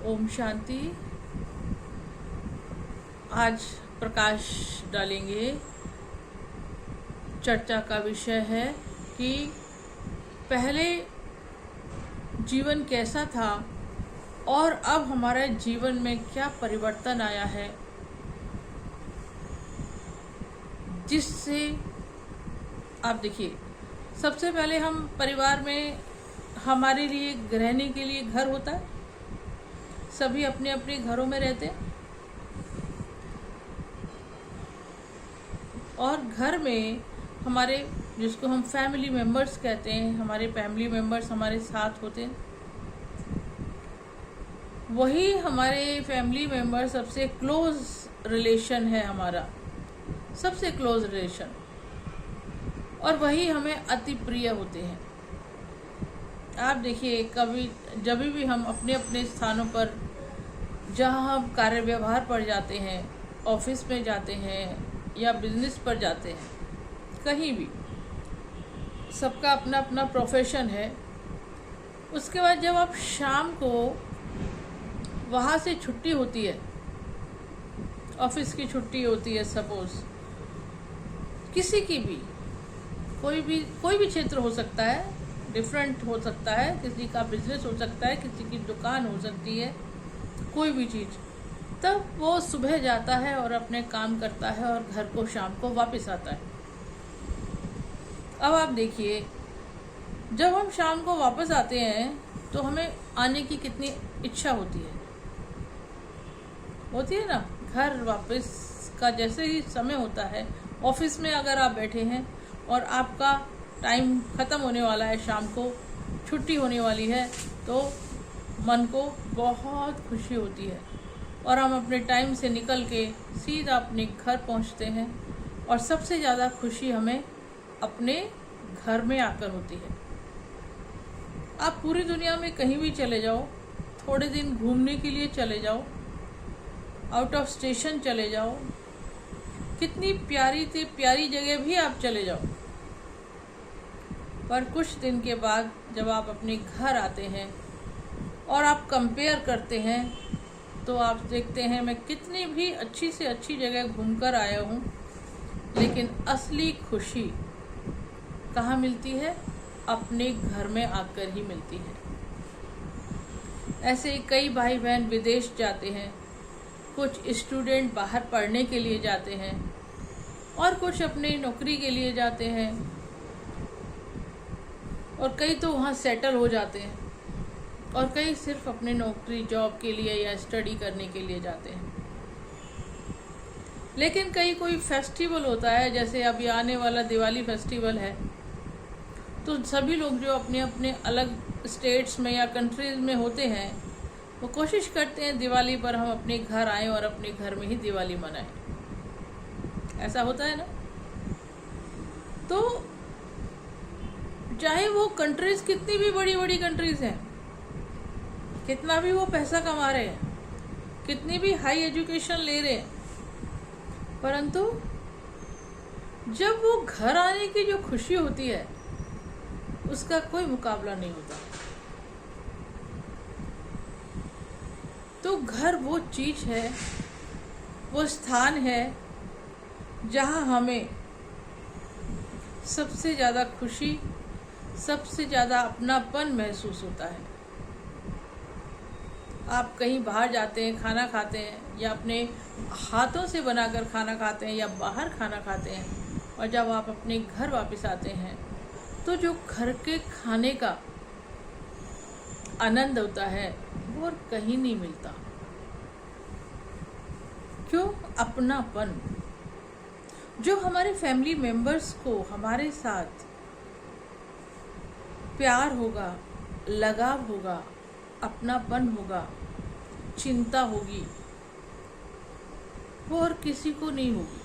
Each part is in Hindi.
ओम शांति। आज प्रकाश डालेंगे। चर्चा का विषय है कि पहले जीवन कैसा था और अब हमारे जीवन में क्या परिवर्तन आया है, जिससे आप देखिए, सबसे पहले हम परिवार में हमारे लिए रहने के लिए घर होता है। सभी अपने अपने घरों में रहते हैं और घर में हमारे, जिसको हम फैमिली मेम्बर्स कहते हैं, हमारे फैमिली मेम्बर्स हमारे साथ होते हैं। वही हमारे फैमिली मेम्बर सबसे क्लोज रिलेशन है, हमारा सबसे क्लोज रिलेशन, और वही हमें अति प्रिय होते हैं। आप देखिए, कभी जब भी हम अपने अपने स्थानों पर, जहाँ हम कार्य व्यवहार पर जाते हैं, ऑफिस में जाते हैं या बिजनेस पर जाते हैं, कहीं भी सबका अपना अपना प्रोफेशन है। उसके बाद जब आप शाम को वहाँ से छुट्टी होती है, ऑफिस की छुट्टी होती है, सपोज किसी की भी कोई भी क्षेत्र हो सकता है, डिफरेंट हो सकता है, किसी का बिजनेस हो सकता है, किसी की दुकान हो सकती है, कोई भी चीज़, तब वो सुबह जाता है और अपने काम करता है और घर को शाम को वापस आता है। अब आप देखिए, जब हम शाम को वापस आते हैं तो हमें आने की कितनी इच्छा होती है ना। घर वापस का जैसे ही समय होता है, ऑफिस में अगर आप बैठे हैं और आपका टाइम ख़त्म होने वाला है, शाम को छुट्टी होने वाली है, तो मन को बहुत खुशी होती है और हम अपने टाइम से निकल के सीधा अपने घर पहुंचते हैं। और सबसे ज़्यादा खुशी हमें अपने घर में आकर होती है। आप पूरी दुनिया में कहीं भी चले जाओ, थोड़े दिन घूमने के लिए चले जाओ, आउट ऑफ स्टेशन चले जाओ, कितनी प्यारी थी प्यारी जगह भी आप चले जाओ, पर कुछ दिन के बाद जब आप अपने घर आते हैं और आप कंपेयर करते हैं, तो आप देखते हैं मैं कितनी भी अच्छी से अच्छी जगह घूमकर आया हूँ, लेकिन असली खुशी कहाँ मिलती है? अपने घर में आकर ही मिलती है। ऐसे कई भाई बहन विदेश जाते हैं, कुछ स्टूडेंट बाहर पढ़ने के लिए जाते हैं और कुछ अपनी नौकरी के लिए जाते हैं, और कई तो वहाँ सेटल हो जाते हैं, और कई सिर्फ अपने नौकरी जॉब के लिए या स्टडी करने के लिए जाते हैं। लेकिन कोई फेस्टिवल होता है, जैसे अभी आने वाला दिवाली फेस्टिवल है, तो सभी लोग जो अपने अपने अलग स्टेट्स में या कंट्रीज में होते हैं, वो कोशिश करते हैं दिवाली पर हम अपने घर आएं और अपने घर में ही दिवाली मनाएं। ऐसा होता है ना। तो चाहे वो कंट्रीज कितनी भी बड़ी बड़ी कंट्रीज हैं, कितना भी वो पैसा कमा रहे हैं, कितनी भी हाई एजुकेशन ले रहे हैं, परंतु जब वो घर आने की जो खुशी होती है, उसका कोई मुकाबला नहीं होता। तो घर वो चीज है, वो स्थान है जहां हमें सबसे ज़्यादा खुशी, सबसे ज़्यादा अपनापन महसूस होता है। आप कहीं बाहर जाते हैं, खाना खाते हैं, या अपने हाथों से बनाकर खाना खाते हैं, या बाहर खाना खाते हैं, और जब आप अपने घर वापस आते हैं, तो जो घर के खाने का आनंद होता है वो और कहीं नहीं मिलता। क्यों? अपनापन। जो हमारे फैमिली मेंबर्स को हमारे साथ प्यार होगा, लगाव होगा, अपनापन होगा, चिंता होगी, वो और किसी को नहीं होगी।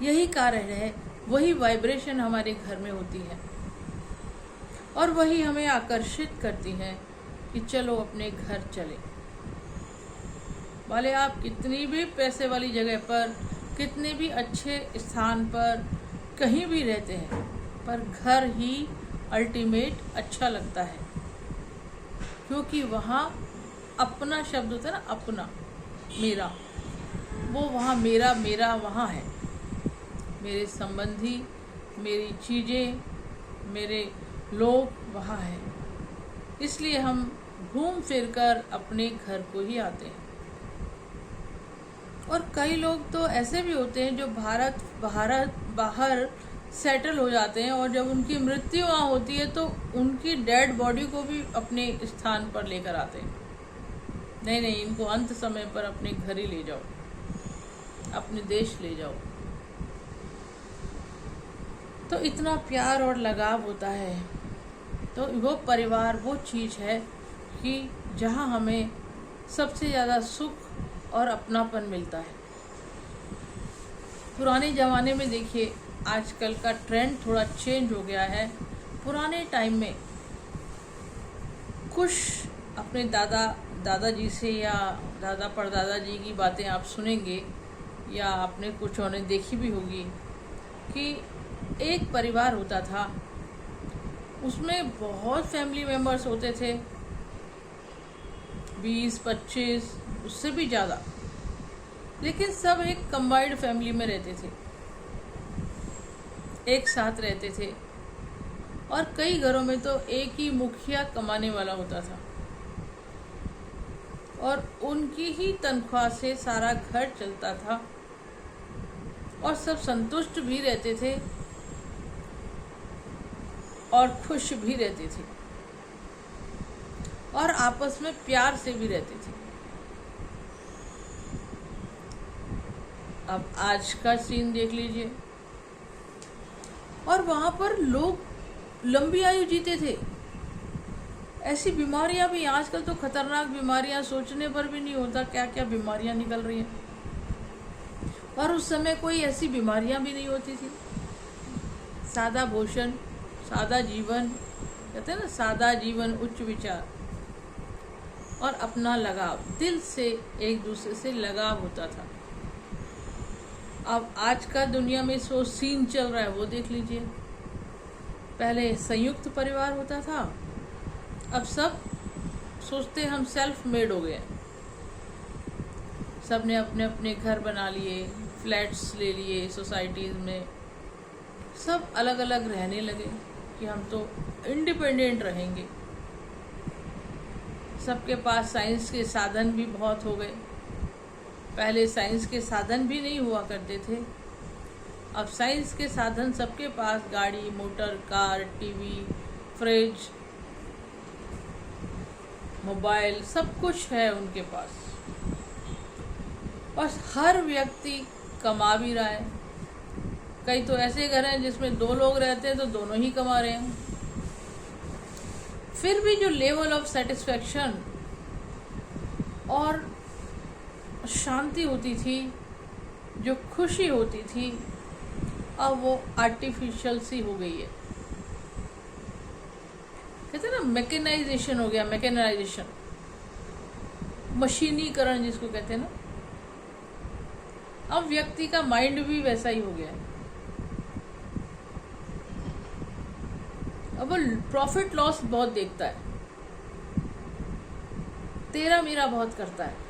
यही कारण है, वही वाइब्रेशन हमारे घर में होती है और वही हमें आकर्षित करती है कि चलो अपने घर चले। भले आप कितनी भी पैसे वाली जगह पर, कितने भी अच्छे स्थान पर कहीं भी रहते हैं, पर घर ही अल्टीमेट अच्छा लगता है, क्योंकि वहाँ अपना शब्द होता है ना, अपना, मेरा, वो वहाँ मेरा मेरा वहाँ है। मेरे संबंधी, मेरी चीज़ें, मेरे लोग वहाँ हैं। इसलिए हम घूम फिर कर अपने घर को ही आते हैं। और कई लोग तो ऐसे भी होते हैं जो बाहर सेटल हो जाते हैं, और जब उनकी मृत्यु वहाँ होती है तो उनकी डेड बॉडी को भी अपने स्थान पर लेकर आते हैं। नहीं नहीं, इनको अंत समय पर अपने घर ही ले जाओ, अपने देश ले जाओ। तो इतना प्यार और लगाव होता है। तो वो परिवार वो चीज़ है कि जहाँ हमें सबसे ज़्यादा सुख और अपनापन मिलता है। पुराने ज़माने में देखिए, आजकल का ट्रेंड थोड़ा चेंज हो गया है। पुराने टाइम में कुछ अपने दादाजी से या दादा परदादा जी की बातें आप सुनेंगे, या आपने कुछ उन्हें देखी भी होगी कि एक परिवार होता था, उसमें बहुत फैमिली मेम्बर्स होते थे, 20-25, उससे भी ज़्यादा, लेकिन सब एक कंबाइंड फैमिली में रहते थे, एक साथ रहते थे। और कई घरों में तो एक ही मुखिया कमाने वाला होता था, और उनकी ही तनख्वाह से सारा घर चलता था, और सब संतुष्ट भी रहते थे और खुश भी रहते थे, और आपस में प्यार से भी रहते थे। अब आज का सीन देख लीजिए, और वहाँ पर लोग लंबी आयु जीते थे। ऐसी बीमारियां भी, आजकल तो खतरनाक बीमारियां सोचने पर भी नहीं होता क्या क्या बीमारियां निकल रही हैं, और उस समय कोई ऐसी बीमारियां भी नहीं होती थी। सादा भोजन, सादा जीवन, कहते हैं ना, सादा जीवन उच्च विचार, और अपना लगाव, दिल से एक दूसरे से लगाव होता था। अब आज का दुनिया में जो सीन चल रहा है वो देख लीजिए। पहले संयुक्त परिवार होता था, अब सब सोचते हम सेल्फ मेड हो गए। सब ने अपने अपने घर बना लिए, फ्लैट्स ले लिए, सोसाइटीज़ में सब अलग अलग रहने लगे कि हम तो इंडिपेंडेंट रहेंगे। सबके पास साइंस के साधन भी बहुत हो गए। पहले साइंस के साधन भी नहीं हुआ करते थे, अब साइंस के साधन सबके पास, गाड़ी, motor, car, TV, fridge, mobile, सब कुछ है उनके पास। और हर व्यक्ति कमा भी रहा है। कई तो ऐसे घर हैं जिसमें 2 लोग रहते हैं तो दोनों ही कमा रहे हैं। फिर भी जो लेवल ऑफ सेटिस्फैक्शन और शांति होती थी, जो खुशी होती थी, अब वो आर्टिफिशियल सी हो गई है। कहते हैं ना, मैकेनाइजेशन हो गया, मैकेनाइजेशन, मशीनीकरण जिसको कहते हैं ना। अब व्यक्ति का माइंड भी वैसा ही हो गया है। अब वो प्रॉफिट लॉस बहुत देखता है, तेरा मेरा बहुत करता है,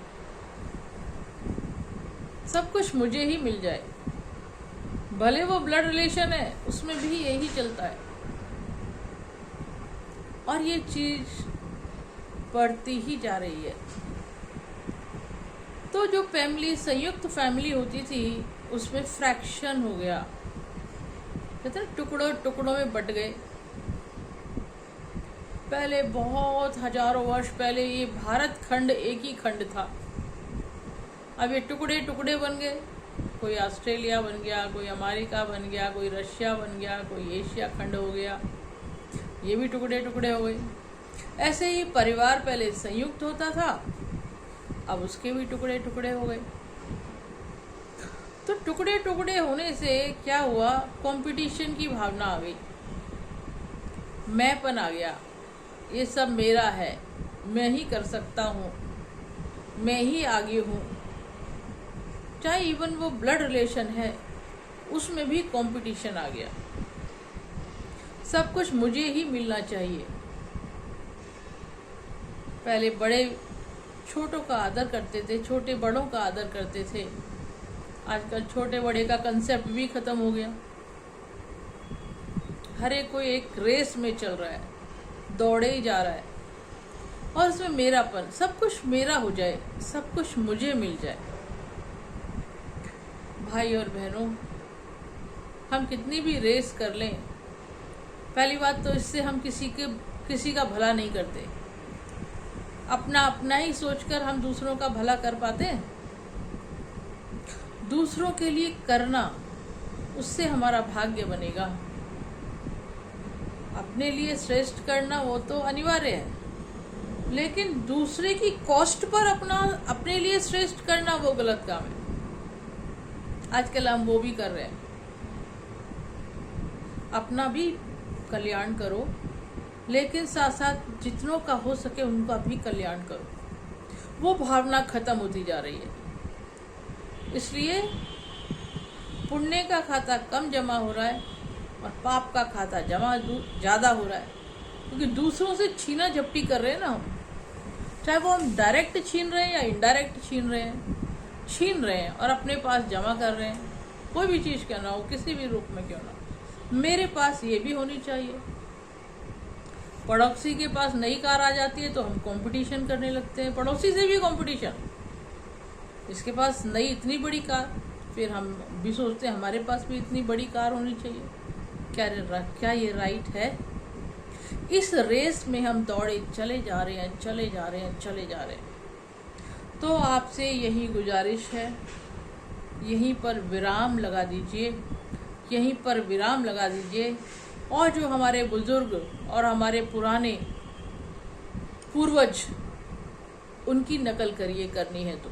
सब कुछ मुझे ही मिल जाए। भले वो ब्लड रिलेशन है, उसमें भी यही चलता है। और ये चीज बढ़ती ही जा रही है। तो जो फैमिली, संयुक्त फैमिली होती थी, उसमें फ्रैक्शन हो गया, कहते हैं टुकड़ों टुकड़ों में बट गए। पहले बहुत हजारों वर्ष पहले ये भारत खंड एक ही खंड था, अब ये टुकड़े टुकड़े बन गए। कोई ऑस्ट्रेलिया बन गया, कोई अमेरिका बन गया, कोई रशिया बन गया, कोई एशिया खंड हो गया, ये भी टुकड़े टुकड़े हो गए। ऐसे ही परिवार पहले संयुक्त होता था, अब उसके भी टुकड़े टुकड़े हो गए। तो टुकड़े टुकड़े होने से क्या हुआ, कंपटीशन की भावना आ गई, मैंपन आ गया, ये सब मेरा है, मैं ही कर सकता हूँ, मैं ही आगे हूँ। चाहे इवन वो ब्लड रिलेशन है, उसमें भी कंपटीशन आ गया, सब कुछ मुझे ही मिलना चाहिए। पहले बड़े छोटों का आदर करते थे, छोटे बड़ों का आदर करते थे। आजकल छोटे बड़े का कंसेप्ट भी खत्म हो गया। हर एक कोई एक रेस में चल रहा है, दौड़े ही जा रहा है, और उसमें मेरापन, सब कुछ मेरा हो जाए, सब कुछ मुझे मिल जाए। भाई और बहनों, हम कितनी भी रेस कर लें, पहली बात तो इससे हम किसी का भला नहीं करते। अपना अपना ही सोचकर हम दूसरों का भला कर पाते हैं? दूसरों के लिए करना, उससे हमारा भाग्य बनेगा। अपने लिए श्रेष्ठ करना वो तो अनिवार्य है, लेकिन दूसरे की कॉस्ट पर अपने लिए श्रेष्ठ करना वो गलत काम है। आजकल हम वो भी कर रहे हैं। अपना भी कल्याण करो, लेकिन साथ साथ जितनों का हो सके उनका भी कल्याण करो। वो भावना खत्म होती जा रही है। इसलिए पुण्य का खाता कम जमा हो रहा है और पाप का खाता जमा ज़्यादा हो रहा है, क्योंकि दूसरों से छीना झपटी कर रहे हैं ना हम। चाहे वो हम डायरेक्ट छीन रहे हैं या इनडायरेक्ट छीन रहे हैं और अपने पास जमा कर रहे हैं। कोई भी चीज़ क्यों ना हो, किसी भी रूप में क्यों ना हो, मेरे पास ये भी होनी चाहिए। पड़ोसी के पास नई कार आ जाती है तो हम कंपटीशन करने लगते हैं, पड़ोसी से भी कंपटीशन, इसके पास नई इतनी बड़ी कार, फिर हम भी सोचते हैं हमारे पास भी इतनी बड़ी कार होनी चाहिए। क्या ये राइट है? इस रेस में हम दौड़े चले जा रहे हैं। तो आपसे यही गुजारिश है, यहीं पर विराम लगा दीजिए। और जो हमारे बुजुर्ग और हमारे पुराने पूर्वज, उनकी नकल करिए, करनी है तो।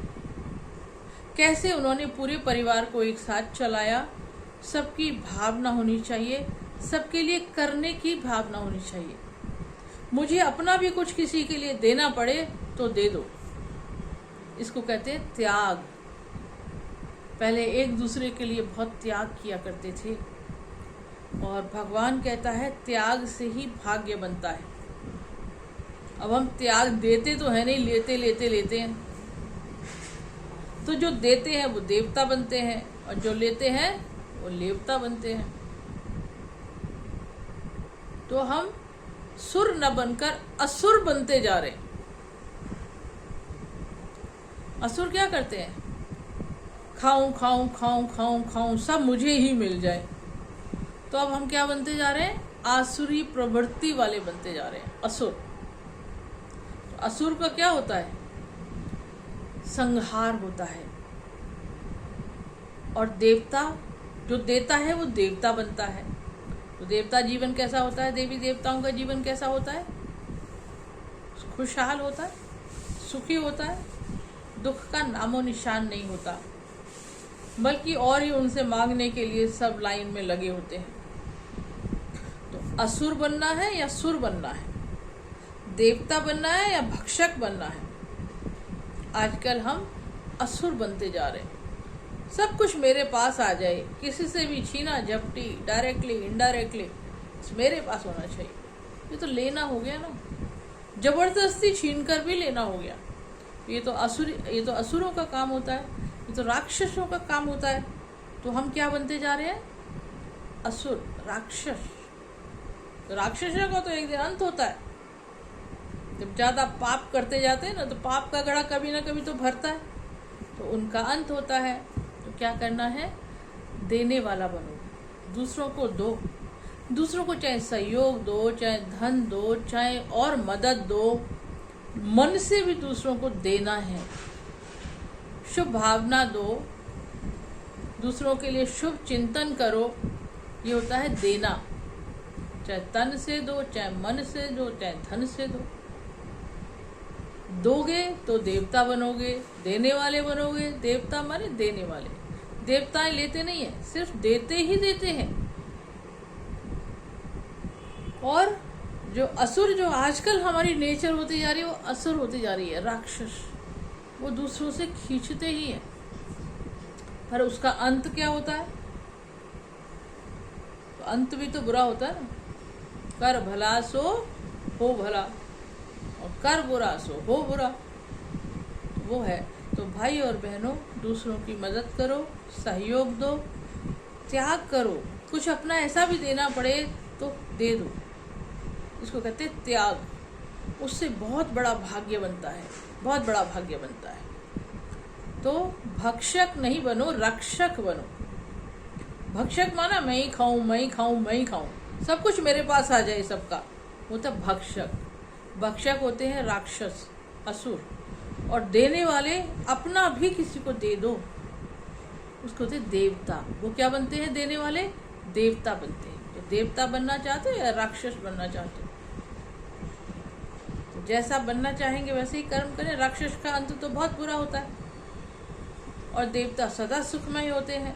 कैसे उन्होंने पूरे परिवार को एक साथ चलाया, सबकी भावना होनी चाहिए, सबके लिए करने की भावना होनी चाहिए। मुझे अपना भी कुछ किसी के लिए देना पड़े तो दे दो, इसको कहते हैं त्याग। पहले एक दूसरे के लिए बहुत त्याग किया करते थे, और भगवान कहता है त्याग से ही भाग्य बनता है। अब हम त्याग देते तो है नहीं, लेते हैं। तो जो देते हैं वो देवता बनते हैं, और जो लेते हैं वो लेवता बनते हैं। तो हम सुर न बनकर असुर बनते जा रहे हैं। असुर क्या करते हैं? खाऊं, सब मुझे ही मिल जाए। तो अब हम क्या बनते जा रहे हैं? आसुरी प्रवृत्ति वाले बनते जा रहे हैं, असुर। तो असुर का क्या होता है? संहार होता है। और देवता जो देता है वो देवता बनता है। तो देवता जीवन कैसा होता है? देवी देवताओं का जीवन कैसा होता है? खुशहाल होता है, सुखी होता है, दुख का नामो निशान नहीं होता, बल्कि और ही उनसे मांगने के लिए सब लाइन में लगे होते हैं। तो असुर बनना है या सुर बनना है? देवता बनना है या भक्षक बनना है? आजकल हम असुर बनते जा रहे हैं। सब कुछ मेरे पास आ जाए, किसी से भी छीना झपटी, डायरेक्टली इनडायरेक्टली मेरे पास होना चाहिए। ये तो लेना हो गया ना, जबरदस्ती छीन कर भी लेना हो गया। ये तो असुरों का काम होता है, ये तो राक्षसों का काम होता है। तो हम क्या बनते जा रहे हैं? असुर, राक्षस। तो राक्षसों का तो एक दिन अंत होता है। जब ज्यादा पाप करते जाते हैं ना, तो पाप का घड़ा कभी ना कभी तो भरता है, तो उनका अंत होता है। तो क्या करना है? देने वाला बनो, दूसरों को दो, दूसरों को चाहे सहयोग दो, चाहे धन दो, चाहे और मदद दो, मन से भी दूसरों को देना है। शुभ भावना दो, दूसरों के लिए शुभ चिंतन करो, ये होता है देना। चाहे तन से दो, चाहे मन से दो, चाहे धन से दो। दोगे तो देवता बनोगे, देने वाले बनोगे। देवता माने देने वाले। देवताएं लेते नहीं है, सिर्फ देते ही देते हैं। और जो असुर, जो आजकल हमारी नेचर होती जा रही है, वो असुर होती जा रही है, राक्षस। वो दूसरों से खींचते ही हैं, पर उसका अंत क्या होता है? तो अंत भी तो बुरा होता है ना। कर भला सो हो भला, और कर बुरा सो हो बुरा। वो है। तो भाई और बहनों, दूसरों की मदद करो, सहयोग दो, त्याग करो। कुछ अपना ऐसा भी देना पड़े तो दे दो, इसको कहते हैं त्याग। उससे बहुत बड़ा भाग्य बनता है, बहुत बड़ा भाग्य बनता है। तो भक्षक नहीं बनो, रक्षक बनो। भक्षक माना मैं ही खाऊं, मैं ही खाऊं, मैं ही खाऊं, सब कुछ मेरे पास आ जाए सबका, वो तो भक्षक। भक्षक होते हैं राक्षस, असुर। और देने वाले, अपना भी किसी को दे दो, उसको होते देवता। वो क्या बनते हैं? देने वाले देवता बनते हैं। तो देवता बनना चाहते हो या राक्षस बनना चाहते हो? तो जैसा बनना चाहेंगे वैसे ही कर्म करें। राक्षस का अंत तो बहुत बुरा होता है, और देवता सदा सुखमय होते हैं।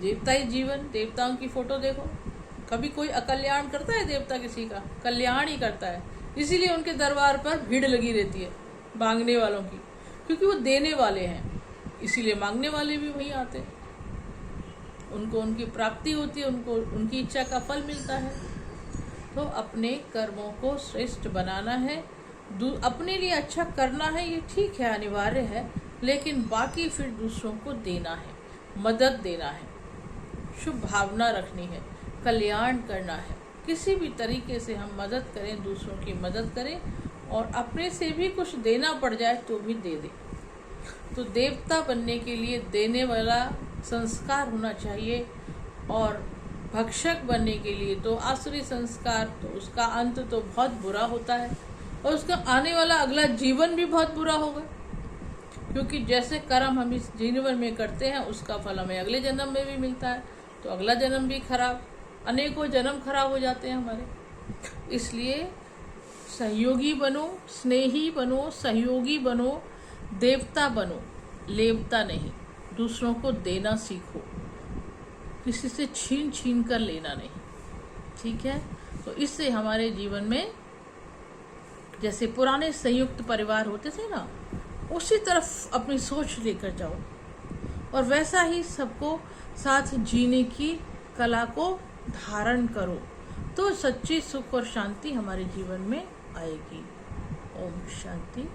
देवता ही जीवन। देवताओं की फोटो देखो, कभी कोई अकल्याण करता है देवता? किसी का कल्याण ही करता है। इसीलिए उनके दरबार पर भीड़ लगी रहती है मांगने वालों की, क्योंकि वो देने वाले हैं। इसीलिए मांगने वाले भी वहीं आते हैं, उनको उनकी प्राप्ति होती है, उनको उनकी इच्छा का फल मिलता है। तो अपने कर्मों को श्रेष्ठ बनाना है, अपने लिए अच्छा करना है, ये ठीक है, अनिवार्य है। लेकिन बाकी फिर दूसरों को देना है, मदद देना है, शुभ भावना रखनी है, कल्याण करना है। किसी भी तरीके से हम मदद करें, दूसरों की मदद करें, और अपने से भी कुछ देना पड़ जाए तो भी दे दें। तो देवता बनने के लिए देने वाला संस्कार होना चाहिए, और भक्षक बनने के लिए तो आसुरी संस्कार, तो उसका अंत तो बहुत बुरा होता है, और उसका आने वाला अगला जीवन भी बहुत बुरा होगा। क्योंकि जैसे कर्म हम इस जीवन में करते हैं, उसका फल हमें अगले जन्म में भी मिलता है। तो अगला जन्म भी खराब, अनेकों जन्म खराब हो जाते हैं हमारे। इसलिए सहयोगी बनो, स्नेही बनो, सहयोगी बनो, देवता बनो, लेवता नहीं। दूसरों को देना सीखो, किसी से छीन छीन कर लेना नहीं, ठीक है? तो इससे हमारे जीवन में, जैसे पुराने संयुक्त परिवार होते थे ना, उसी तरफ अपनी सोच लेकर जाओ, और वैसा ही सबको साथ जीने की कला को धारण करो, तो सच्ची सुख और शांति हमारे जीवन में आएगी। ओम शांति।